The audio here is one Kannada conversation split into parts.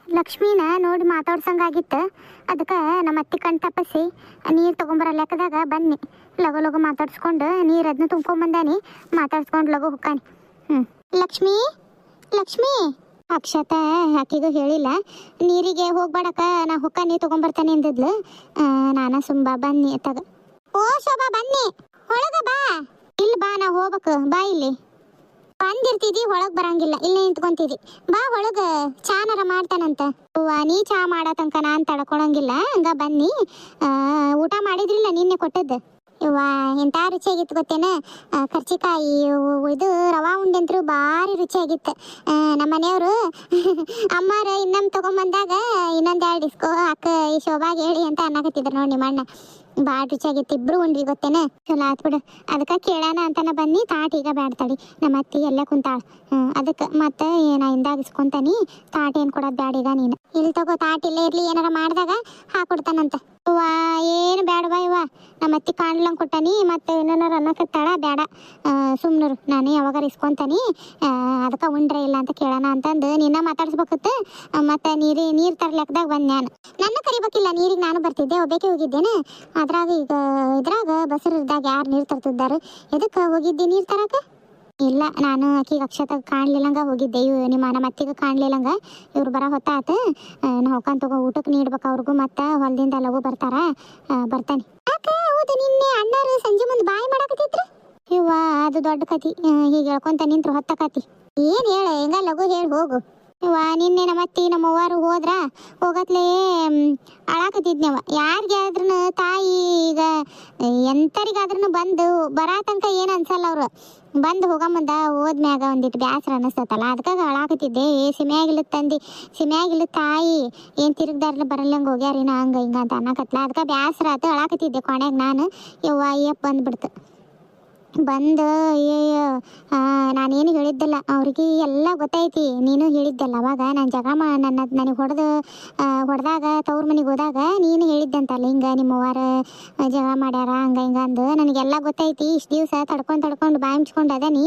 ಲಕ್ಷ್ಮೀನ ನೋಡಿ ಮಾತಾಡ್ಸಂಗಾಗಿತ್ತು. ಅದಕ್ಕೆ ನಮ್ಮ ಅತ್ತಿ ಕಣ್ ತಪ್ಪಿಸಿ ನೀರು ತೊಗೊಂಬರೋ ಲೆಕ್ಕದಾಗ ಬನ್ನಿ. ಲಗು ಲಗು ಮಾತಾಡ್ಸ್ಕೊಂಡು ನೀರು ಅದನ್ನ ತುಂಬ್ಕೊಂಬಂದಾನಿ. ಮಾತಾಡ್ಸ್ಕೊಂಡು ಲಗು ಹೊಕ್ಕಾನಿ. ಲಕ್ಷ್ಮೀ ಲಕ್ಷ್ಮೀ ಅಕ್ಷತಾ ಆಕಿಗೂ ಹೇಳಿಲ್ಲ. ನೀರಿಗೆ ಹೋಗ್ಬೇಡಕ್ಕ, ನಾ ಹೊಕ್ಕ ನೀರು ತೊಗೊಂಬರ್ತಾನೆ ಅಂದಿದ್ಲು. ನಾನು ಸುಂಬಾ ಬನ್ನಿ ಅತ್ತಾಗ. ಓ ಶೋಭಾ ಬನ್ನಿ, ಒಳಗ ಬಾ. ಇಲ್ಲಿ ಬಾ, ನಾ ಹೋಗ್ಬೇಕು. ಬಾ, ಇಲ್ಲಿ ಬಂದಿರ್ತಿದಿ, ಒಳಗ್ ಬರಂಗಿಲ್ಲ, ಇಲ್ಲೇ ನಿಂತ್ಕೊಂತಿದಿ. ಬಾ ಒಳಗ, ಚಾನರ ಮಾಡ್ತಾನಂತ. ನೀ ಚಾ ಮಾಡೋ ತನಕ ನಾನು ತಡ್ಕೊಳಂಗಿಲ್ಲ. ಹಂಗ ಬನ್ನಿ. ಊಟ ಮಾಡಿದ್ರಿಲ್ಲ ನಿನ್ನೆ ಕೊಟ್ಟದ್ದು? ಇವ ಎಂಥ ರುಚಿಯಾಗಿತ್ತು ಗೊತ್ತೇನ? ಕರ್ಚಿಕಾಯಿ ಇದು ರವಾ ಉಂಡೆಂತ್ರು ಭಾರಿ ರುಚಿಯಾಗಿತ್ತು. ನಮ್ಮ ಮನೆಯವರು ಅಮ್ಮಾರ ಇನ್ನೊಮ್ಮೆ ತೊಗೊಂಬಂದಾಗ ಇನ್ನೊಂದು 2 ಇಸ್ಕೋ ಅಕ್ಕ ಈ ಶೋಭಾಗೆ ಹೇಳಿ ಅಂತ ಅನ್ನಕತ್ತಿದ್ರು ನೋಡಿ ನಿಮ್ಮ ಅಣ್ಣ. ಭಾಳ ರುಚಿಯಾಗಿತ್ತು. ಇಬ್ರು ಉಂಡ್ರಿ ಗೊತ್ತೇನ? ಚಲೋ ಆತ್ ಬಿಡು. ಅದಕ್ಕೆ ಕೇಳೋಣ ಅಂತಾನ ಬನ್ನಿ. ತಾಟ್ ಈಗ ಬ್ಯಾಡ್ತಾಡಿ, ನಮ್ಮ ಅತ್ತಿ ಎಲ್ಲ ಕುಂತಾಳ. ಅದಕ್ಕೆ ಮತ್ತೆ ನಾ ಇಂದಾಗ ಇಸ್ಕೊಂತಾನಿ. ತಾಟ್ ಏನು ಕೊಡೋದು ಬ್ಯಾಡ ಈಗ ನೀನು. ಇಲ್ಲಿ ತಗೋ, ತಾಟ್ ಇಲ್ಲೇ ಇರಲಿ, ಏನಾರ ಮಾಡಿದಾಗ ಹಾಕೊಡ್ತಾನಂತ. ವಾ ಏನು ಬ್ಯಾಡವಾ ಇವ, ನಮ್ಮ ಅತ್ತಿ ಕಾಣ್ಲಂಗೆ ಕೊಟ್ಟಾನಿ. ಮತ್ತೆ ಏನಾರ ಅನ್ನಕತ್ತಾಳ, ಬೇಡ ಸುಮ್ನರು, ನಾನು ಯಾವಾಗಾರ ಇಸ್ಕೊಂತಾನಿ. ಅದಕ್ಕೆ ಉಂಡ್ರೆ ಇಲ್ಲ ಅಂತ ಕೇಳೋಣ ಅಂತಂದು ನಿನ್ನ ಮಾತಾಡ್ಸ್ಬೇಕತ್ತು. ಮತ್ತೆ ನೀರು ತರ್ಲೆಕ್ಕದಾಗ ಬಂದು ನನ್ನ ಕರಿಬೇಕಿಲ್ಲ ನೀರಿಗೆ. ನಾನು ಬರ್ತಿದ್ದೆ, ಒಬ್ಬಾಕೆ ಹೋಗಿದ್ದೇನೆ. ಅದ್ರಾಗ ಈಗ ಇದ್ರಾಗ ಬಸರದಾಗ ಯಾರು ನೀರು ತರ್ತಿದ್ದಾರೆ? ಎದಕ್ಕೆ ಹೋಗಿದ್ದೆ ನೀರು ತರಕ? ಇಲ್ಲ, ನಾನು ಆಕಿಗೆ ಅಕ್ಷತಾಗ ಕಾಣ್ಲಿಲ್ಲಂಗ ಹೋಗಿದ್ದೆ. ನಮ್ಮ ಅತ್ತಿಗೆ ಕಾಣ್ಲಿಲ್ಲಂಗ. ಇವ್ರು ಬರೋ ಹೊತ್ತಾತು. ನಾ ಹೊಕ್ಕಂತ ತಗೋ, ಊಟಕ್ಕೆ ನೀಡ್ಬೇಕು ಅವ್ರಿಗೂ. ಮತ್ತೆ ಹೊಲದಿಂದ ಲಗು ಬರ್ತಾರ. ಬರ್ತಾನೆ. ಹೌದು, ನಿನ್ನೆ ಅಣ್ಣರು ಸಂಜೆ ಮುಂದೆ ಬಾಯಿ ಮಾಡಾಕತ್ತಿದ್ರು. ಇವ್ವ ಅದು ದೊಡ್ಡ ಕತಿ. ಹೀಗೆ ಹೇಳ್ಕೊಂತ ನಿಂತ್ರು ಹೊತ್ತಕತಿ. ಏನು ಹೇಳ, ಹೆಂಗ ಲಗು ಹೇಳಿ ಹೋಗು. ಇವ ನಿನ್ನೆ ನಮ್ಮ ಅತ್ತಿ ನಮ್ಮ ಅವ್ವಾರು ಹೋದ್ರ, ಹೋಗತ್ಲೇ ಅಳಾಕತ್ತಿದ್ನವ. ಯಾರಿಗೆ ಆದ್ರೂ ತಾಯಿ ಈಗ ಎಂತರಿಗಾದ್ರೂ ಬಂದು ಬರಾ ತನಕ ಏನು ಅನ್ಸಲ್ಲ. ಅವ್ರು ಬಂದು ಹೋಗಂಬಂದ ಹೋದ್ಮ್ಯಾಗ ಒಂದಿಟ್ಟು ಬ್ಯಾಸರ ಅನ್ನಿಸ್ತಲ್ಲ. ಅದಕ್ಕಾಗ ಅಳಾಕತ್ತಿದ್ದೆ. ಸಿಮ್ಯಾಗಿಲ್ಲ ತಂದು, ಸಿಮ್ಯಾಗಿಲ್ಲ ತಾಯಿ ಏನು ತಿರುಗ್ದಾರ ಬರಲ್ಲಂಗೆ ಹೋಗ್ಯಾರಿನ ಹಂಗ ಹಿಂಗ ಅಂತ ಅನ್ನಕತ್ಲ. ಅದಕ್ಕೆ ಬ್ಯಾಸರ ಆತು, ಅಳಾಕತ್ತಿದ್ದೆ. ಕೊನೆಗೆ ನಾನು ಯವ್ವ ಅಯ್ಯಪ್ಪ ಬಂದ್ಬಿಡ್ತು. ಬಂದು ನಾನೇನು ಹೇಳಿದ್ದಲ್ಲ ಅವ್ರಿಗೆ, ಎಲ್ಲ ಗೊತ್ತೈತಿ. ನೀನು ಹೇಳಿದ್ದಲ್ಲ ಅವಾಗ. ನಾನು ಜಗಳ ನನಗೆ ಹೊಡೆದಾಗ ತವ್ರ ಮನೆಗೆ ಹೋದಾಗ ನೀನು ಹೇಳಿದ್ದಂತಲ್ಲ, ಹಿಂಗೆ ನಿಮ್ಮವ್ವಾರ ಜಗಳ ಮಾಡ್ಯಾರ ಹಂಗ ಹಿಂಗ ಅಂದು. ನನಗೆಲ್ಲ ಗೊತ್ತೈತಿ. ಇಷ್ಟು ದಿವಸ ತಡ್ಕೊಂಡು ಬಾಯಿ ಮುಚ್ಕೊಂಡು ಅದ. ನೀ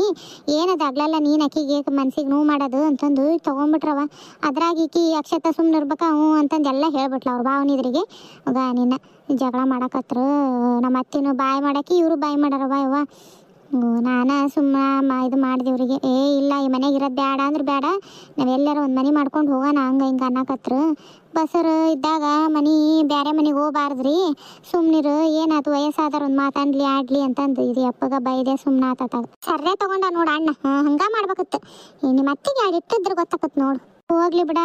ಏನದು ಆಗ್ಲಲ್ಲ, ನೀನು ಅಕ್ಕಿಗೆ ಮನ್ಸಿಗೆ ನೋವು ಮಾಡೋದು ಅಂತಂದು ತೊಗೊಂಬಿಟ್ರವ. ಅದ್ರಾಗ ಈಕಿ ಅಕ್ಷತ ಸುಮ್ಮನೆ ಇರ್ಬೇಕ ಹ್ಞೂ ಅಂತಂದು ಎಲ್ಲ ಹೇಳ್ಬಿಟ್ಲ ಅವ್ರು ಭಾವನಿದ್ರಿಗೆ. ಆಗ ನಿನ್ನ ಜಗಳ ಮಾಡಕತ್ರು. ನಮ್ಮ ಅತ್ತಿನೂ ಬಾಯಿ ಮಾಡಾಕಿ, ಇವರು ಬಾಯಿ ಮಾಡ್ಯಾರವ. ಯವ್ವ ನಾನು ಸುಮ್ಮನೆ ಇದು ಮಾಡಿದೆವ್ರಿಗೆ. ಇಲ್ಲ, ಈ ಮನೆಗೆ ಇರೋದು ಬೇಡ ಅಂದ್ರೆ ಬೇಡ, ನಾವೆಲ್ಲರೂ ಒಂದು ಮನೆ ಮಾಡ್ಕೊಂಡು ಹೋಗೋಣ ಹಂಗೆ ಹಿಂಗೆ ಅನ್ನಕತ್ರು. ಬಸರು ಇದ್ದಾಗ ಬೇರೆ ಮನೆಗೆ ಹೋಗ್ಬಾರ್ದ್ರಿ, ಸುಮ್ಮನಿರು. ಏನಾಯ್ತು, ವಯಸ್ಸಾದಾರ ಒಂದು ಮಾತಾಡ್ಲಿ ಆಡ್ಲಿ ಅಂತಂದು ಇದು ಅಪ್ಪಗ ಬೈದೆ ಸುಮ್ಮನೆ ಆತಾಗ. ಸರ್ರೆ ತಗೊಂಡ ನೋಡು ಅಣ್ಣ. ಹಂಗ ಮಾಡ್ಬೇಕತ್ತು. ನಿಮ್ಮ ಅತ್ತಿಗೆ ಯಾರು ಇಟ್ಟಿದ್ರು ಗೊತ್ತಾಕತ್ ನೋಡು. ಹೋಗ್ಲಿ ಬಿಡ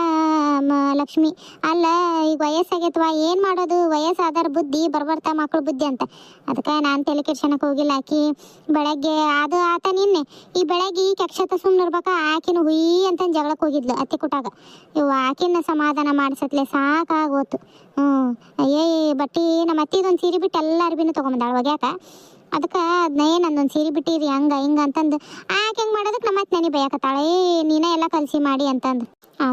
ಲಕ್ಷ್ಮಿ. ಅಲ್ಲ, ಈಗ ವಯಸ್ಸಾಗೈತವ, ಏನು ಮಾಡೋದು? ವಯಸ್ಸಾದಾರ ಬುದ್ಧಿ ಬರ್ಬರ್ತಾ ಮಕ್ಳು ಬುದ್ಧಿ ಅಂತ. ಅದಕ್ಕೆ ನಾನು ತಲೆ ಕೆಡ್ಸೋಣಕ್ಕೆ ಹೋಗಿಲ್ಲ. ಆಕಿ ಬೆಳಗ್ಗೆ ಅದು ಆತ ನಿನ್ನೆ. ಈ ಬೆಳಗ್ಗೆ ಈ ಅಕ್ಷತ ಸುಮ್ಮನೆ ಇರ್ಬೇಕಾ, ಆಕಿನ ಹುಯಿ ಅಂತಂದು ಜಗಳಕ್ಕೆ ಹೋಗಿದ್ಲು ಅತ್ತಿ ಕೊಟ್ಟಾಗ. ಇವು ಆಕಿನ ಸಮಾಧಾನ ಮಾಡಿಸತ್ಲೆ ಸಾಕಾಗೋತು. ಬಟ್ಟೆ ನಮ್ಮ ಅತ್ತಿದೊಂದು ಸೀರೆ ಬಿಟ್ಟು ಎಲ್ಲ ಅರ್ಬಿನೂ ತೊಗೊಂಬಂದಾಳ ಒಗ್ಯಾಕ. ಅದಕ್ಕೆ ಅದನ್ನೇ ನಂದೊಂದು ಸೀರೆ ಬಿಟ್ಟಿರಿ ಹಂಗೆ ಹಿಂಗೆ ಅಂತಂದು ಆಕೆ ಹೆಂಗೆ ಮಾಡೋದಕ್ಕೆ ನಮ್ಮ ಅತ್ತೆ ನನಗೆ ಬೈಯಾಕತ್ತಾಳೆ. ನೀನೇ ಎಲ್ಲ ಕಲಿಸಿ ಮಾಡಿ ಅಂತಂದು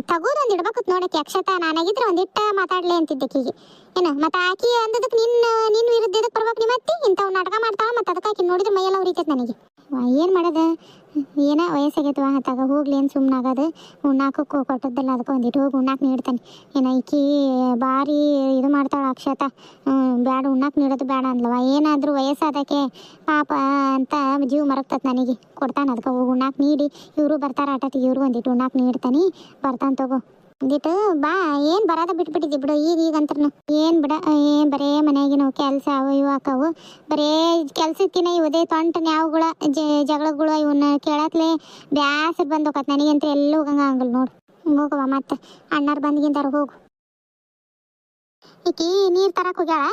ತಗೋದೊಂದು ಇಡ್ಬೇಕತ್ ನೋಡಕ್ಕೆ ಅಕ್ಷತಾ. ನಾನಾಗಿದ್ರೆ ಒಂದಿಟ್ಟ ಮಾತಾಡ್ಲಿ ಅಂತಿದ್ದೆ ಆಕಿಗೆ. ಏನ ಮತ್ತೆ ಆಕಿ ಅಂದದಕ್ಕೆ ನಿನ್ನ ವಿರುದ್ಧ ಇದಕ್ಕೆ ಬರ್ಬೇಕು. ನಿಮ್ಮ ಅತ್ತಿ ಇಂಥವು ನಾಟಕ ಮಾಡ್ತಾವ. ಮತ್ತು ಅದಕ್ಕೆ ಆಕಿ ನೋಡಿದ್ರೆ ಮೈಯೆಲ್ಲ ಉರಿತೈತೆ ನನಗೆ. ಏನು ಮಾಡೋದು? ಏನ ವಯಸ್ಸಾಗೈತವ ಹತ್ತಾಗ ಹೋಗ್ಲಿ ಏನು ಸುಮ್ಮನಾಗೋದು. ಉಣ್ಣಾಕು ಕೊಟ್ಟದ್ದಲ್ಲ, ಅದಕ್ಕೆ ಒಂದಿಟ್ಟು ಹೋಗಿ ಉಣ್ಣಾಕ್ ನೀಡ್ತಾನೆ. ಏನ ಈಕಿ ಭಾರಿ ಇದು ಮಾಡ್ತಾಳೆ ಅಕ್ಷತಾ. ಬೇಡ, ಉಣ್ಣಾಕ್ ನೀಡೋದು ಬೇಡ ಅಂದ್ಲವ. ಏನಾದರೂ ವಯಸ್ಸಾದಕ್ಕೆ ಪಾಪ ಅಂತ ಜೀವ ಮರಗ್ತತ್ ನನಗೆ. ಕೊಡ್ತಾನೆ, ಅದಕ್ಕೆ ಹೋಗಿ ಉಣ್ಣಾಕ್ ನೀಡಿ. ಇವರು ಬರ್ತಾರ ಆಟತಿಗೆ, ಇವ್ರು ಒಂದಿಟ್ಟು ಉಣ್ಣಾಕ್ ನೀಡ್ತಾನೆ. ಬರ್ತಾನೆ ತಗೋ ಒಂದಿಟ್ಟು. ಬಾ, ಏನು ಬರೋದ ಬಿಟ್ಬಿಟ್ಟಿದ್ದಿ ಬಿಡು ಈಗಂತ್ರನು. ಏನು ಬಿಡ, ಬರೇ ಮನೆಯಾಗಿನ ಕೆಲಸ ಅವು ಇವು ಹಾಕವು. ಬರೇ ಕೆಲ್ಸಕ್ಕಿನ ಇವದೇ ತೊಂಟು ನ್ಯಾವುಗಳ ಜಗಳಗಳು ಇವನ್ನ ಕೇಳತ್ಲೆ ಬ್ಯಾಸರ್ ಬಂದು ಹೋಗತ್ ನನಗಂತ. ಎಲ್ಲ ಹೋಗಂಗ ಆಗಲ್ಲ ನೋಡು. ಹೋಗವ ಮತ್ತೆ ಅಣ್ಣಾರು ಬಂದ್ಗಿಂತಾರ ಹೋಗು. ಈಕಿ ನೀರು ತರಕ್ಕೆ ಹೋಗ್ಯಾಳ.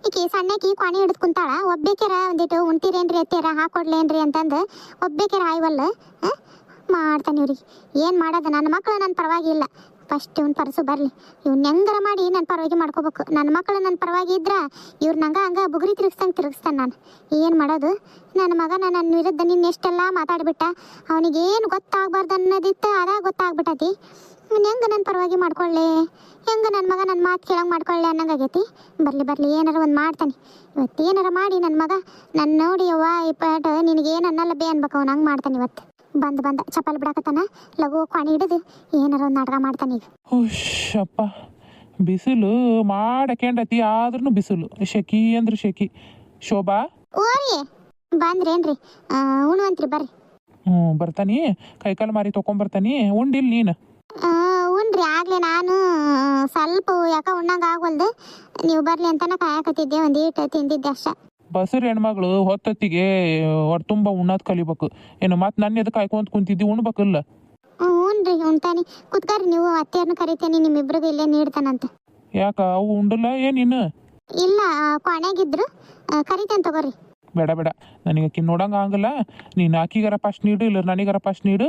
ಈಕಿ ಸಣ್ಣಕಿ ಕೊನೆ ಹಿಡಿದು ಕುಂತಾಳ. ಒಬ್ಬೇಕ್ಯಾರ ಒಂದಿಟ್ಟು ಉಂಟಿರೇನ್ರಿ ಎತ್ತೀರ ಹಾಕೊಡ್ಲೇನ್ರಿ ಅಂತಂದು ಒಬ್ಬೇಕ್ಯಾರ ಆಯ್ವಲ್ಲ ಮಾಡ್ತಾನೆ ಇವ್ರಿಗೆ. ಏನು ಮಾಡೋದು? ನನ್ನ ಮಕ್ಕಳು ನನ್ನ ಪರವಾಗಿಲ್ಲ. ಫಸ್ಟ್ ಇವ್ನ ಪರಸು ಬರಲಿ. ಇವ್ನ ಹೆಂಗಾರ ಮಾಡಿ ನನ್ನ ಪರವಾಗಿ ಮಾಡ್ಕೋಬೇಕು. ನನ್ನ ಮಕ್ಕಳು ನನ್ನ ಪರವಾಗಿ ಇದ್ರೆ ಇವ್ರು ನಂಗೆ ಹಂಗೆ ಬುಗುರಿ ತಿರುಗಿಸ್ತಾನೆ ನಾನು. ಏನು ಮಾಡೋದು? ನನ್ನ ಮಗ ನನ್ನ ವಿರುದ್ಧ ನಿನ್ನ ಎಷ್ಟೆಲ್ಲ ಮಾತಾಡ್ಬಿಟ್ಟ. ಅವನಿಗೇನು ಗೊತ್ತಾಗಬಾರ್ದು ಅನ್ನೋದಿತ್ತು, ಅದಾಗ ಗೊತ್ತಾಗ್ಬಿಟ್ಟತಿ. ಇವ್ನು ಹೆಂಗೆ ನನ್ನ ಪರವಾಗಿ ಮಾಡ್ಕೊಳ್ಳಿ, ಹೆಂಗೆ ನನ್ನ ಮಗ ನನ್ನ ಮಾತು ಕೇಳಂಗೆ ಮಾಡ್ಕೊಳ್ಳಿ ಅನ್ನಂಗಾಗೈತಿ. ಬರಲಿ ಏನಾರ ಒಂದು ಮಾಡ್ತಾನೆ ಇವತ್ತು. ಏನಾರ ಮಾಡಿ ನನ್ನ ಮಗ ನನ್ನ ನೋಡಿ ಯವ್ವ ಈ ಪಾಠ ನಿನಗೇನು ಅನ್ನಲ್ಲ ಬೇ ಅನ್ಬೇಕು. ಅವ್ನು ಹಂಗೆ ಮಾಡ್ತಾನೆ ಇವತ್ತು. ಬಂದ ಚಪ್ಪಲ್ ಬಿಡಾಕತ್ತಾನ. ಲಘು ಕ್ವಾಣಿ ಹಿಡಿದು ಏನಾರ ಒಂದು ನಾಟಕ ಮಾಡ್ತಾನೆ ಈಗ. ಹುಷಪ್ಪ, ಬಿಸಿಲು ಮಾಡಕೆಂಡತಿ ಆದ್ರೂ ಬಿಸಿಲು, ಶೆಕಿ ಅಂದ್ರೆ ಶೆಕಿ. ಶೋಭಾ ಓರಿ ಬಂದ್ರೇನ್ರಿ? ಉಣ್ವಂತ್ರಿ ಬರ್ರಿ. ಬರ್ತಾನಿ, ಕೈಕಾಲು ಮಾರಿ ತೊಗೊಂಬರ್ತಾನಿ. ಉಂಡಿಲ್ ನೀನು? ಉಣ್ರಿ, ಆಗ್ಲೇ ನಾನು ಸ್ವಲ್ಪ ಯಾಕ ಉಣ್ಣಂಗ ಆಗವಲ್ದು. ನೀವು ಬರ್ಲಿ ಅಂತಾನ ಕಾಯಕತ್ತಿದ್ದೆ, ಒಂದೀಟ ತಿಂದಿದ್ದೆ ಅಷ್ಟ. ಬಸರು ಹೆಣ್ಮಗಳು ಹೊತ್ತೊತ್ತಿಗೆ ಹೊರ ತುಂಬ ಉಣ್ಣೋದು ಕಲಿಬೇಕು. ಏನು ಮತ್ತೆ ನನ್ನ ಎದಕ್ಕೆ ಕಾಯ್ಕೊಂತ ಕುಂತಿದ್ದಿ? ಉಣ್ಬೇಕಲ್ಲ. ಹ್ಞೂನ್ರಿ ಉಣ್ತಾನಿ, ಕುತ್ಕರ್ರಿ. ನೀವು ಅತ್ತೆಯರ್ನ ಕರಿತೇನೆ, ನಿಮ್ಮಿಬ್ರಿಗೂ ಇಲ್ಲೇ ನೀಡ್ತಾನಂತ. ಯಾಕ ಅವು ಉಂಡಲ್ಲ ಏನಿನ್ನು? ಇಲ್ಲ, ಕೊನೆಗಿದ್ರು ಕರಿತೇನೆ ತಗೋರಿ. ಬೇಡ ನನಗೆ ಆಕಿ ನೋಡಂಗೆ ಆಗಲ್ಲ. ನೀನು ಆಕಿಗಾರ ಫಸ್ಟ್ ನೀಡು, ಇಲ್ಲ ನನಗಾರ ಫಸ್ಟ್ ನೀಡು.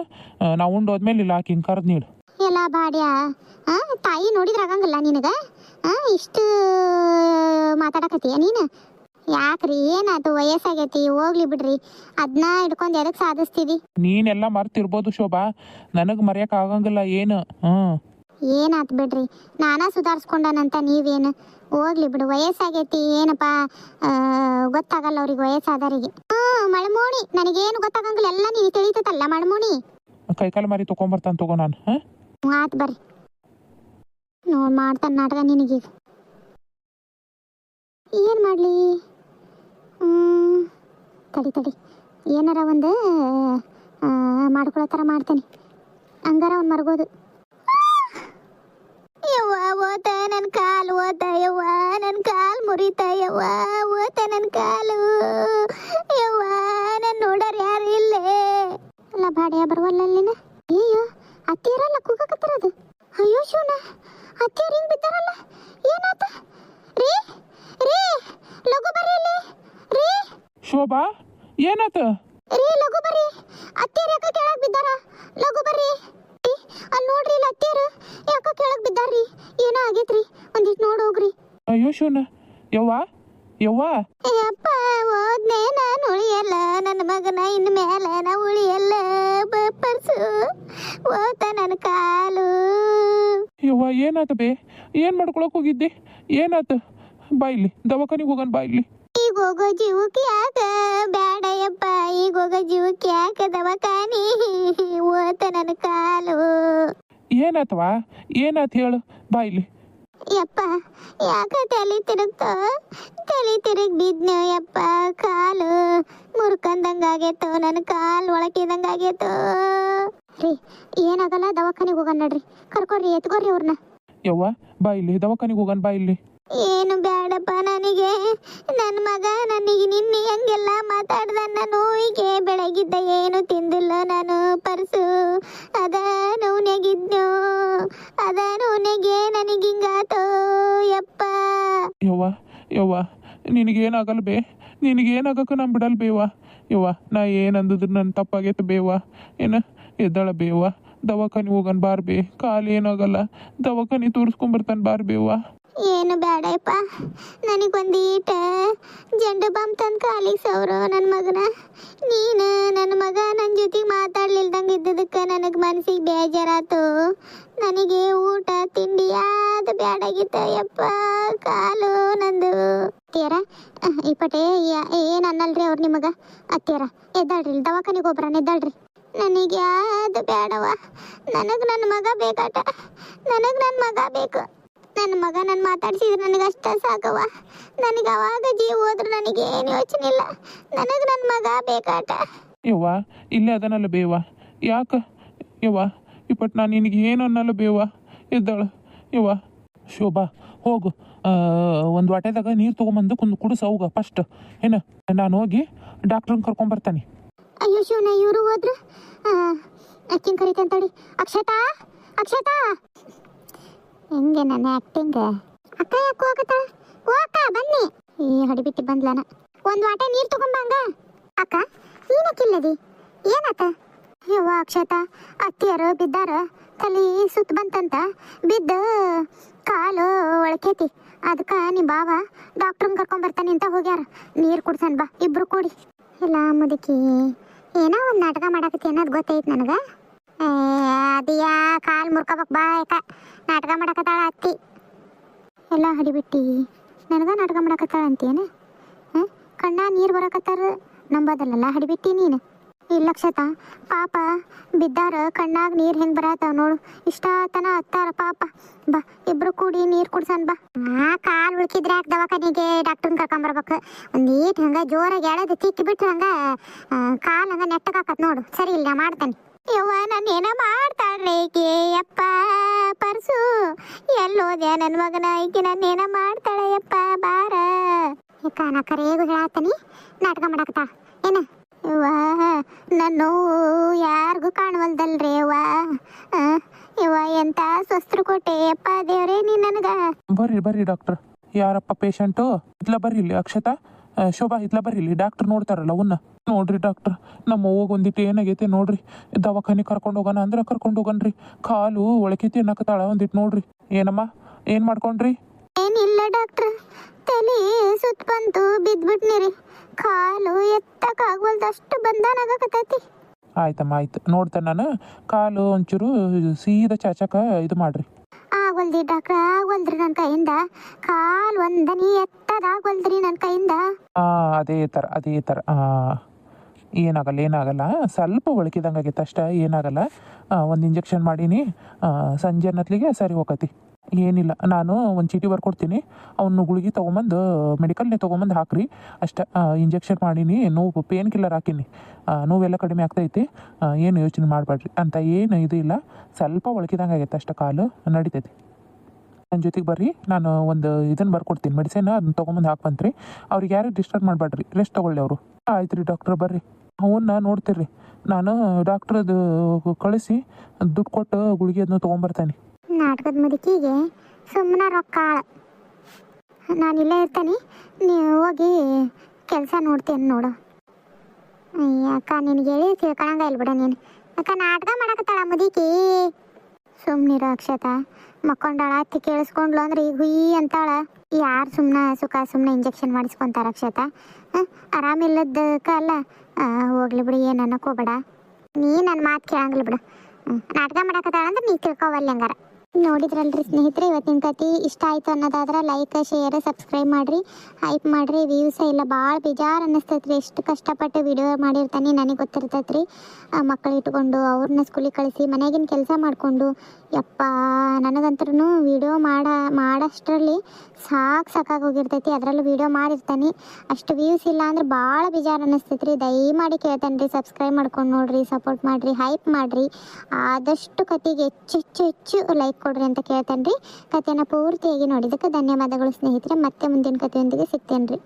ನಾವು ಉಂಡೋದ್ಮೇಲೆ ಇಲ್ಲ ಆಕಿನ ಕರೆದು ನೀಡು. ಎಲ್ಲ ಬಾಡ್ಯ ತಾಯಿ ನೋಡಿದ್ರೆ ಆಗಂಗಿಲ್ಲ ನಿನಗೆ? ಇಷ್ಟು ಮಾತಾಡಕತ್ತೀಯ ನೀನು? ಯಾಕ್ರಿ, ಏನಾಯ್ತು? ವಯಸ್ಸಾಗೈತಿ, ಹೋಗ್ಲಿ ಬಿಡ್ರಿ. ಅದನ್ನ ಹಿಡ್ಕೊಂಡು ಎದಕ್ಕೆ ಸಾಧಿಸ್ತೀವಿ? ನೀನೆಲ್ಲ ಮರ್ತಿರ್ಬೋದು ಶೋಭಾ, ನನಗೆ ಮರೆಯಕ್ಕೆ ಆಗಂಗಿಲ್ಲ ಏನು. ಏನಾತ್ ಬಿಡ್ರಿ, ನಾನಾ ಸುಧಾರಿಸ್ಕೊಂಡನಂತ ನೀವೇನು? ಹೋಗ್ಲಿ ಬಿಡು, ವಯಸ್ಸಾಗೈತಿ. ಏನಪ್ಪ ಗೊತ್ತಾಗಲ್ಲ ಅವ್ರಿಗೆ, ವಯಸ್ಸಾದವರಿಗೆ. ಮಳಮೋಣಿ, ನನಗೇನು ಗೊತ್ತಾಗಂಗಿಲ್ಲ, ಎಲ್ಲ ನೀನು ತಿಳಿತಲ್ಲ ಮಳಮೋಣಿ. ಕೈಕಾಲು ಮಾರಿ ತೊಗೊಂಬರ್ತಾನೆ ತಗೋ ನಾನು. ಆತ್ ಬರ್ರಿ, ನೋಡ್ ಮಾಡ್ತಾನೆ ನಾಟಕ ನಿನಗೀಗ. ಏನು ಮಾಡಲಿ? ತಡಿ ಏನಾರ ಒಂದು ಮಾಡ್ಕೊಳ್ಳೋ ಥರ ಮಾಡ್ತೇನೆ, ಹಂಗಾರ ಅವ್ನು ಮರ್ಗೋದು. ಯವ್ವ ಓತ ನನ್ನ ಕಾಲು, ಓತ ಯವ್ವ ನನ್ನ ಕಾಲು ಮುರಿತ, ಯವ್ವ ಓತ ನನ್ನ ಕಾಲು, ಯವ್ವ ನನ್ನ ನೋಡೋರು ಯಾರು ಇಲ್ಲೇ? ಅಲ್ಲ ಬಾಡ್ಯ ಬರುವಲ್ಲಿನ? ಅಯ್ಯೋ ಅತ್ತಿಯರಲ್ಲ ಕೂಗಕತ್ತಿರೋದು. ಅಯ್ಯೋ ಶಿವನ, ಅತ್ತಿಯರು ಹಿಂಗೆ ಬಿದ್ದಾರಲ್ಲ, ಏನಾತ? ರೀ ರೀ ಲಘು ಬರ್ರಿ ಇಲ್ಲಿ ರೀ. ಶೋಭಾ ಏನಾತ? ರೀ ಲಘು ಬರ್ರಿ, ಅತ್ತಿಯರು ಯಾಕೆ ಕೆಳಗೆ ಬಿದ್ದಾರ? ಲಘು ಬರ್ರಿ, ಅಲ್ಲಿ ನೋಡ್ರಿ, ಇಲ್ಲಿ ಅತ್ತಿಯರು ಯಾಕೆ ಕೆಳಗೆ ಬಿದ್ದಾರ್ರಿ? ಏನೋ ಆಗೈತ್ರಿ, ಒಂದಿಟ್ಟು ನೋಡಿ ಹೋಗ್ರಿ. ಅಯ್ಯೋ ಶಿವನ, ಯವ್ವ ಅಪ್ಪ ಹೋದ್ನೆ, ನಾನು ಉಳಿಯಲ್ಲ, ನನ್ನ ಮಗನ ಇನ್ನು ಮೇಲೆ ನಾ ಉಳಿಯಲ್ಲ. ಪರ್ಸು ಓತ ನನ್ನ ಕಾಲು. ಯವ್ವ ಏನಾತ ಬೇ? ಏನು ಮಾಡ್ಕೊಳಕ್ ಹೋಗಿದ್ದೆ? ಏನಾತ? ಬಾಯಿಲಿ ದವಾಖಾನಿಗೆ ಹೋಗೋಣ, ಬಾಯಿಲಿ. ಈಗ ಹೋಗೋ ಜೀವಕ್ಕೆ ಯಾಕ ಬೇಡಯಪ್ಪ, ಈಗ ಹೋಗೋ ಜೀವಕ್ಕೆ ಯಾಕ ದವಾಖಾನಿ? ಓತ ನನ್ನ ಕಾಲು. ಏನಾತವಾ? ಏನಾತ ಹೇಳು, ಬಾಯಿಲಿ. ಯಪ್ಪ ಯಾಕ ತಲೆ ತಿರುಗ್ ಬಿದ್ನ ಯಪ್ಪ, ಕಾಲು ಮುರ್ಕಂದಂಗಾಗೈತೋ, ನನ್ನ ಕಾಲು ಒಳಕಿದಂಗಾಗೈತೋ. ರೀ ಏನಾಗಲ್ಲ, ದವಾಖಾನಿಗೆ ಹೋಗೋಣ ನಡ್ರಿ, ಕರ್ಕೊಡ್ರಿ, ಎತ್ಕೊಡ್ರಿ ಅವ್ರನ್ನ. ಯವ್ವ ಬಾಯಿಲಿ, ದವಾಖಾನಿಗೆ ಹೋಗೋಣ, ಬಾಯಿಲಿ. ಏನು ಬೇಡಪ್ಪ ನನಗೆ, ನನ್ನ ಮಗ ನನಗೆ ನಿನ್ನೆ ಹಂಗೆಲ್ಲ ಮಾತಾಡ್ದ. ನೋವಿಗೆ ಬೆಳಗಿದ್ದ ಏನು ತಿಂದಿಲ್ಲ ನಾನು. ಪರ್ಸು ಅದ ನೋನೆಗಿದ್ನೋ, ಅದ ನೋನೆಗೆ ನನಗಿಂಗಾತೋ ಯಪ್ಪ. ಯವ್ವ ನಿನಗೇನಾಗಲ್ಲ ಬೇ, ನಿನಗೇನಾಗಕ್ಕೆ ನಾನು ಬಿಡಲ್ಲ ಬೇವ. ಯವ್ವ ನಾ ಏನಂದಿದ್ರು ನನ್ನ ತಪ್ಪಾಗೈತೆ ಬೇವ. ಎದ್ದಾಳ ಬೇವ, ದವಾಖಾನಿ ಹೋಗೋಣ ಬಾರ್ ಬೇ. ಕಾಲು ಏನಾಗಲ್ಲ, ದವಾಖಾನಿ ತೋರಿಸ್ಕೊಂಬರ್ತಾನೆ ಬಾರ್ ಬೇವ. ಏನು ಬೇಡಪ್ಪ, ನನಗೊಂದೀಟ ಜಂಡು ಬಾಂಬ್ ತಂದು ಕಾಲಿಗೆ ಸೌರು ನನ್ನ ಮಗನ. ನೀನು ನನ್ನ ಮಗ ನನ್ನ ಜೊತೆಗೆ ಮಾತಾಡ್ಲಿಲ್ದಂಗೆ ಇದ್ದದಕ್ಕೆ ನನಗೆ ಮನಸ್ಸಿಗೆ ಬೇಜಾರಾತು. ನನಗೆ ಊಟ ತಿಂಡಿ ಯಾವುದು ಬೇಡಾಗಿತ್ತ ಯಪ್ಪ, ಕಾಲು ನಂದು. ಅತ್ತಿಯರ ಈ ಪಟೆ ಏನು ಅನ್ನಲ್ರಿ ಅವ್ರು ನಿಮಗೆ. ಅತ್ತಿಯರ ಎದ್ದಾಳ್ರಿ, ದವಾಖಾನಿಗೆ ಹೋಗ್ಬರ, ಎದ್ದಾಳ್ರಿ. ನನಗೆ ಯಾವುದು ಬೇಡವ, ನನಗೆ ನನ್ನ ಮಗ ಬೇಕಾಟ, ನನಗೆ ನನ್ನ ಮಗ ಬೇಕು. ನನ್ನ ಮಗ ನನ್ನ ಮಾತಾಡ್ಸಿದ್ರೆ ನನಗೆ ಅಷ್ಟ ಸಾಕವ. ನನಗೆ ಅವಾಗ ಜೀವ ಹೋದ್ರೆ ನನಗೇನು ಯೋಚನೆ ಇಲ್ಲ, ನನಗೆ ನನ್ನ ಮಗ ಬೇಕಾಟ. ಯವ್ವ ಇಲ್ಲೇ ಅದನ್ನಲ್ಲ ಬೇವ, ಯಾಕೆ ಯವ್ವ ಇಪ್ಪಟ್ಟು ನಾನು ನಿನಗೆ ಏನು ಅನ್ನಲ್ಲ ಬೇವ. ಎದ್ದಾಳ ಯವ್ವ. ಶೋಭಾ ಹೋಗು, ಒಂದು ವಾಟೆದಾಗ ನೀರು ತೊಗೊಂಬಂದು ಕುಡಿಸ ಹೋಗ ಫಸ್ಟ್. ನಾನು ಹೋಗಿ ಡಾಕ್ಟ್ರನ್ನ ಕರ್ಕೊಂಬರ್ತಾನೆ. ಅಯ್ಯೋ ಶಿವನ, ಇವರು ಹೋದ್ರು. ಅಕ್ಕಿನ ಕರಿತೇನೆ ತಡಿ. ಅಕ್ಷತಾ ಹೆಂಗೆ ನನ್ನ ಆ್ಯಕ್ಟಿಂಗ್? ಅಕ್ಕ ಯಾಕೆ ಹೋಗತ್ತಾಳ? ಓ ಅಕ್ಕ ಬನ್ನಿ. ಈ ಹಡಿಬಿಟ್ಟು ಬಂದ್ಲಾನ. ಒಂದು ವಾಟೆ ನೀರು ತಗೊಂಬಂಗ. ಅಕ್ಕ ಏನಕ್ಕಿಲ್ಲದಿ? ಏನಕ್ಕ? ಯವ್ವ ಅಕ್ಷತಾ, ಅತ್ತಿಯರು ಬಿದ್ದಾರ, ತಲೆ ಸುತ್ತ ಬಂತಂತ ಬಿದ್ದು ಕಾಲು ಒಳಕೈತಿ. ಅದಕ್ಕೆ ನಿಮ್ಮ ಬಾವ ಡಾಕ್ಟ್ರನ್ನ ಕರ್ಕೊಂಬರ್ತಾನೆ ಅಂತ ಹೋಗ್ಯಾರ. ನೀರು ಕುಡ್ಸನ್ ಬಾ, ಇಬ್ರು ಕೂಡಿ. ಇಲ್ಲ ಮುದುಕಿ, ಏನೋ ಒಂದು ನಾಟಕ ಮಾಡಾಕತ್ತಿ ಅನ್ನೋದು ಗೊತ್ತೈತಿ ನನಗೆ. ಅದಿಯ ಕಾಲು ಮುರ್ಕೋಬೇಕು ಬಾ, ಯಾಕ ನಾಟಕ ಮಾಡಕತ್ತಾಳ ಅತ್ತಿ. ಎಲ್ಲ ಹಡಿಬಿಟ್ಟಿ ನನಗೆ ನಾಟಕ ಮಾಡಕತ್ತಾಳ ಅಂತೇನು? ಕಣ್ಣ ನೀರು ಬರಕತ್ತಾರ ನಂಬೋದಲ್ಲ, ಹಡಿಬಿಟ್ಟಿ ನೀನು. ಇಲ್ಲ ಅಕ್ಷತಾ, ಪಾಪ ಬಿದ್ದಾರ ಕಣ್ಣಾಗ ನೀರು ಹೆಂಗೆ ಬರತ್ತಾವ ನೋಡು. ಇಷ್ಟಾತನ ಹತ್ತಾರ ಪಾಪ. ಬಾ ಇಬ್ರು ಕೂಡಿ ನೀರು ಕುಡ್ಸನ್ ಬಾ. ಕಾಲು ಉಳ್ಕಿದ್ರೆ ಯಾಕೆ ದವಾಖಾನಿಗೆ ಡಾಕ್ಟರ್ನ ಕರ್ಕೊಂಬರ್ಬೇಕು. ಒಂದು ಈಟ್ ಹಂಗೆ ಜೋರಾಗಿ ಎಳೆದು ತಿಕ್ಕಿ ಬಿಟ್ರೆ ಹಂಗೆ ಕಾಲು ಹಂಗೆ ನೆಟ್ಟಗಾಕತ್ ನೋಡು. ಸರಿ ಇಲ್ಲ, ನಾ ಮಾಡ್ತೇನೆ. ಯವ್ವ ನಾನು ಏನೋ ಮಾಡ್ತಾಳ್ರಿ ಈಕೆ. ಯಪ್ಪ ಪರ್ಸು ಎಲ್ಲೋದ್ಯಾ ನನ್ನ ಮಗನ. ಈಕೆ ನಾನು ಏನೋ ಮಾಡ್ತಾಳೆ. ಯಪ್ಪ ಬಾರ ಯಾಕ ನಾ ಕರೆಗೂ ಹೇಳತ್ತೀನಿ, ನಾಟಕ ಮಾಡಾಕತ್ತ ಏನ. ಯವ್ವ ನನ್ನ ನೋವು ಯಾರಿಗೂ ಕಾಣವಲ್ದಲ್ರಿ ಯವ್ವ. ಯವ್ವ ಎಂತ ಸ್ವಸ್ತ್ರ ಕೊಟ್ಟೆ ಯಪ್ಪ ದೇವ್ರೇ ನೀ ನನಗ. ಬರ್ರಿ ಡಾಕ್ಟರ್. ಯಾರಪ್ಪ ಪೇಷಂಟು? ಇತ್ಲ ಬರ್ರಿ ಇಲ್ಲಿ ಅಕ್ಷತಾ, ಶೋಭಾ ಇತ್ಲ ಬರ್ರಿ ಇಲ್ಲಿ. ಡಾಕ್ಟರ್ ನೋಡ್ತಾರಲ್ಲ ಅವನ್ನ. ನೋಡ್ರಿ ಡಾಕ್ಟರ್, ನಮ್ಮ ಅವ್ವಗೆ ಒಂದಿಟ್ಟು ಏನಾಗೈತೆ ನೋಡ್ರಿ. ದವಾಖಾನೆ ಕರ್ಕೊಂಡು ಹೋಗೋಣ ಅಂದ್ರೆ ಕರ್ಕೊಂಡು ಹೋಗನ್ರಿ. ಕಾಲು ಒಳಕೈತಿ ಅನ್ನಕತ್ತಾಳ, ಒಂದಿಟ್ಟು ನೋಡ್ರಿ. ಏನಮ್ಮ ಏನು ಮಾಡ್ಕೊಂಡ್ರಿ? ಏನಿಲ್ಲ ಡಾಕ್ಟ್ರ್, ತಲೆ ಸುತ್ತ ಬಂತು ಬಿದ್ಬಿಟ್ನಿರಿ. ಕಾಲು ಎತ್ತಕ್ಕಾಗವಲ್ದಷ್ಟು ಬಂದಾನಾಗಕತ್ತೈತಿ. ಆಯ್ತಮ್ಮ ಆಯ್ತು, ನೋಡ್ತೇನೆ ನಾನು. ಕಾಲು ಒಂಚೂರು ಸೀದಾ ಚಾಚಕ ಇದು ಮಾಡ್ರಿ. ಆಗವಲ್ದಿ ಡಾಕ್ಟ್ರ, ಆಗವಲ್ದ್ರಿ ನನ್ನ ಕೈಯಿಂದ. ಕಾಲು ಒಂದನಿ ಎತ್ತದಾಗವಲ್ದ್ರಿ ನನ್ನ ಕೈಯಿಂದ. ಅದೇ ಥರ ಏನಾಗಲ್ಲ. ಸ್ವಲ್ಪ ಒಳಕಿದಂಗೆ ಆಗೈತೆ ಅಷ್ಟ, ಏನಾಗಲ್ಲ. ಒಂದು ಇಂಜೆಕ್ಷನ್ ಮಾಡೀನಿ, ಸಂಜೆ ಅನ್ನತ್ಲಿಗೆ ಸರಿ ಹೋಗತಿ. ಏನಿಲ್ಲ, ನಾನು ಒಂದು ಚೀಟಿ ಬರ್ಕೊಡ್ತೀನಿ. ಅವನು ಗುಳಿಗೆ ತೊಗೊಂಬಂದು ಮೆಡಿಕಲ್ನೇ ತೊಗೊಂಬಂದು ಹಾಕ್ರಿ ಅಷ್ಟ. ಇಂಜೆಕ್ಷನ್ ಮಾಡೀನಿ, ನೋವು ಪೇನ್ ಕಿಲ್ಲರ್ ಹಾಕೀನಿ. ನೋವೆಲ್ಲ ಕಡಿಮೆ ಆಗ್ತೈತಿ, ಏನು ಯೋಚನೆ ಮಾಡಬೇಡ್ರಿ ಅಂತ. ಏನು ಇದು ಇಲ್ಲ, ಸ್ವಲ್ಪ ಒಳಕಿದಂಗೆ ಆಗೈತೆ ಅಷ್ಟ. ಕಾಲು ನಡಿತೈತಿ. ನನ್ನ ಜೊತೆಗೆ ಬರ್ರಿ, ನಾನು ಒಂದು ಇದನ್ನು ಬರ್ಕೊಡ್ತೀನಿ ಮೆಡಿಸಿನ್, ಅದನ್ನ ತೊಗೊಂಬಂದು ಹಾಕ್ಬಂತ್ರಿ. ಅವ್ರಿಗೆ ಯಾರು ಡಿಸ್ಟರ್ಬ್ ಮಾಡಬೇಡ್ರಿ, ರೆಸ್ಟ್ ತೊಗೊಳ್ಳಿ ಅವರು. ಆಯ್ತು ರೀ ಡಾಕ್ಟ್ರ್, ಬರ್ರಿ. ಅವನ್ನ ನೋಡ್ತೀರಿ, ನಾನು ಡಾಕ್ಟ್ರದು ಕಳಿಸಿ ದುಡ್ಡು ಕೊಟ್ಟು ಗುಳಿಗೆ ಅದನ್ನ ತೊಗೊಂಬರ್ತೇನೆ. ನಾಟಕದ ಮುದುಕಿಗೆ ಸುಮ್ಮನೆ ರೊಕ್ಕ. ನಾನಿಲ್ಲೇ ಇರ್ತೇನೆ, ನೀವು ಹೋಗಿ ಕೆಲಸ ನೋಡ್ತೇನೆ ನೋಡು. ಅಕ್ಕ ನಿನಗೆ ಹೇಳಿ ತಿಳ್ಕೊಳಂಗ ಇಲ್ಲ ಬಿಡ ನೀನು. ಅಕ್ಕ ನಾಟಕ ಮಾಡಕತ್ತಾಳ ಮುದುಕಿ. ಸುಮ್ಮನಿರ ಅಕ್ಷತಾ, ಮಕ್ಕೊಂಡಾಳ ಅತ್ತಿ ಕೇಳಿಸ್ಕೊಂಡ್ಲು ಅಂದ್ರೆ ಈಗ ಹುಯಿ ಅಂತಾಳ. ಯಾರು ಸುಮ್ಮನೆ ಇಂಜೆಕ್ಷನ್ ಮಾಡಿಸ್ಕೊಂತಾರ ಅಕ್ಷತಾ? ಆರಾಮಿಲ್ಲದಕ್ಕಲ್ಲ. ಹೋಗ್ಲಿ ಬಿಡು, ಏನು ಅನ್ನಕೋಬೇಡ. ನೀ ನನ್ನ ಮಾತು ಕೇಳಂಗಿಲ್ಲ ಬಿಡು. ನಾಟಕ ಮಾಡಕತ್ತಾಳ ಅಂದ್ರೆ ನೀ ತಿಳ್ಕೊವಲ್ಲಿ ಹಂಗಾರ. ನೋಡಿದ್ರಲ್ರಿ ಸ್ನೇಹಿತರೆ, ಇವತ್ತಿನ ಕತೆ ಇಷ್ಟ ಆಯಿತು ಅನ್ನೋದಾದ್ರೆ ಲೈಕ್, ಶೇರ್, ಸಬ್ಸ್ಕ್ರೈಬ್ ಮಾಡಿರಿ, ಹೈಪ್ ಮಾಡಿರಿ. ವ್ಯೂಸ ಇಲ್ಲ, ಭಾಳ ಬೇಜಾರು ಅನ್ನಿಸ್ತೈತ್ರಿ. ಎಷ್ಟು ಕಷ್ಟಪಟ್ಟು ವಿಡಿಯೋ ಮಾಡಿರ್ತಾನೆ ನನಗೆ ಗೊತ್ತಿರ್ತೈತ್ರಿ. ಮಕ್ಕಳು ಇಟ್ಕೊಂಡು ಅವ್ರನ್ನ ಸ್ಕೂಲಿಗೆ ಕಳಿಸಿ ಮನೆಯಾಗಿನ ಕೆಲಸ ಮಾಡಿಕೊಂಡು ಯಪ್ಪ ನನಗಂತೂ ವಿಡಿಯೋ ಮಾಡೋಷ್ಟರಲ್ಲಿ ಸಾಕಾಗಿ ಹೋಗಿರ್ತೈತಿ. ಅದರಲ್ಲೂ ವಿಡಿಯೋ ಮಾಡಿರ್ತಾನೆ, ಅಷ್ಟು ವ್ಯೂಸ್ ಇಲ್ಲ ಅಂದ್ರೆ ಭಾಳ ಬೇಜಾರು ಅನ್ನಿಸ್ತೈತ್ರಿ. ದಯಮಾಡಿ ಕೇಳ್ತಾನೆ ರೀ, ಸಬ್ಸ್ಕ್ರೈಬ್ ಮಾಡ್ಕೊಂಡು ನೋಡಿರಿ, ಸಪೋರ್ಟ್ ಮಾಡಿರಿ, ಹೈಪ್ ಮಾಡಿರಿ. ಆದಷ್ಟು ಕತೆಗೆ ಹೆಚ್ಚು ಲೈಕ್ ಕೊಡ್ರಿ ಅಂತ ಕೇಳ್ತೇನೆ ರೀ. ಕತೆನ ಪೂರ್ತಿಯಾಗಿ ನೋಡಿದ್ದಕ್ಕೆ ಧನ್ಯವಾದಗಳು ಸ್ನೇಹಿತರೆ. ಮತ್ತೆ ಮುಂದಿನ ಕತೆಯೊಂದಿಗೆ ಸಿಗ್ತೇನೆ ರೀ.